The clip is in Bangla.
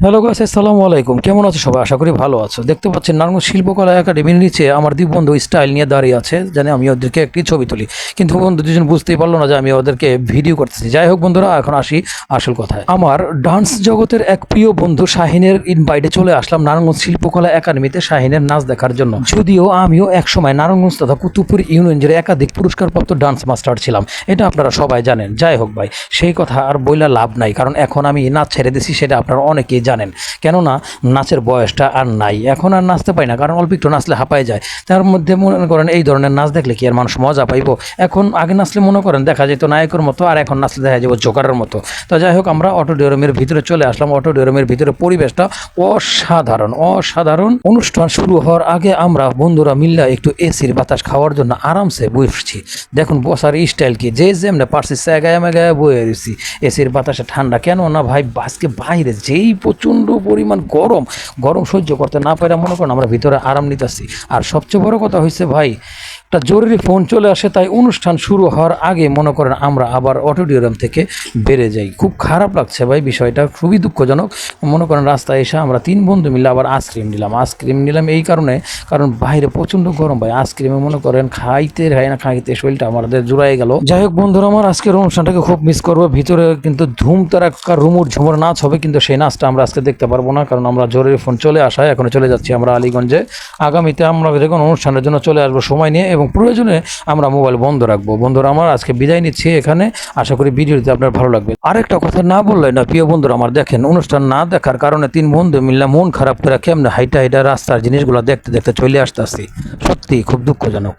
হ্যালো গাইস, আসসালামু আলাইকুম। কেমন আছো সবাই? আশা করি ভালো আছো। দেখতে পাচ্ছেন নারায়ণগঞ্জ শিল্পকলা একাডেমির নিচে আমার দুই বন্ধু স্টাইল নিয়ে দাঁড়িয়ে আছে, জানি আমি ওদেরকে একটি ছবি তুলি, কিন্তু বন্ধু দুজন বুঝতেই পারলো না যে আমি ওদেরকে ভিডিও করতেছি। যাই হোক বন্ধুরা, এখন আসি আসল কথায়। আমার ডান্স জগতের এক প্রিয় বন্ধু শাহিনের ইনভাইটে চলে আসলাম নারায়ণগঞ্জ শিল্পকলা একাডেমিতে শাহিনের নাচ দেখার জন্য। যদিও আমিও একসময় নারায়ণগঞ্জ তথা কুতুবপুর ইউনিয়নের একাধিক পুরস্কারপ্রাপ্ত ডান্স মাস্টার ছিলাম, এটা আপনারা সবাই জানেন। যাই হোক ভাই, সেই কথা আর বইলা লাভ নাই, কারণ এখন আমি নাচ ছেড়ে দিছি, সেটা আপনারা অনেকেই জানেন। কেননা নাচের বয়সটা আর নাই, এখন আর নাচতে পাই না, কারণ অল্প একটু নাচলে হাঁপায় যায়। তার মধ্যে মনে করেন এই ধরনের নাচ দেখলে কি আর মানুষ মজা পাইব? এখন আগে নাচলে মনে করেন দেখা যেত নায়কের মতো, আর এখন নাচলে দেখা যাবো জোকারের মতো। তো যাই হোক, আমরা অডিটোরিয়ামের ভিতরে চলে আসলাম। অডিটোরিয়ামের ভিতরে পরিবেশটা অসাধারণ অসাধারণ। অনুষ্ঠান শুরু হওয়ার আগে আমরা বন্ধুরা মিল্লা একটু এসির বাতাস খাওয়ার জন্য আরামসে বসছি। দেখুন বসার স্টাইল কি, যে যেমনে পারছি সেগায় মেগায় বয়ে রয়েছি এসির বাতাসে। ঠান্ডা কেন না ভাই, আজকে বাইরে যেই প্রচণ্ড পরিমাণ গরম সহ্য করতে না পারে মনে করেন আমরা ভিতরে আরাম নিতেছি। আর সবচেয়ে বড় কথা হয়েছে ভাই, একটা জরুরি ফোন চলে আসে, তাই অনুষ্ঠান শুরু হওয়ার আগে মনে করেন আমরা আবার অডিটোরিয়াম থেকে বেড়ে যাই। খুব খারাপ লাগছে ভাই, বিষয়টা খুবই দুঃখজনক। মনে করেন রাস্তায় এসে আমরা তিন বন্ধু মিলে আবার আইসক্রিম নিলাম এই কারণে, কারণ বাইরে প্রচণ্ড গরম ভাই। আইসক্রিমে মনে করেন খাইতে শরীরটা আমাদের জুড়াই গেল। যাই হোক বন্ধুরা, আমার আজকের অনুষ্ঠানটাকে খুব মিস করবো। ভিতরে কিন্তু ধুম তারাক্কা ঝুমুর নাচ হবে, কিন্তু সেই নাচটা আমরা আজকে দেখতে পারবো না, কারণ আমরা জরুরি ফোন চলে আসায় এখন চলে যাচ্ছি আমরা আলীগঞ্জে। আগামীতে আমরা যখন অনুষ্ঠানের জন্য চলে আসবো সময় নিয়ে, এবং প্রয়োজনে আমরা মোবাইল বন্ধ রাখবো। বন্ধুরা আমার, আজকে বিদায় নিচ্ছি এখানে। আশা করি ভিডিওতে আপনার ভালো লাগবে। আরেকটা কথা না বললে না, প্রিয় বন্ধুরা আমার, দেখেন অনুষ্ঠান না দেখার কারণে তিন বন্ধু মিললে মন খারাপ করে কেমনে হাইটা রাস্তার জিনিসগুলো দেখতে দেখতে চলে আসতেছি। সত্যি খুব দুঃখজনক।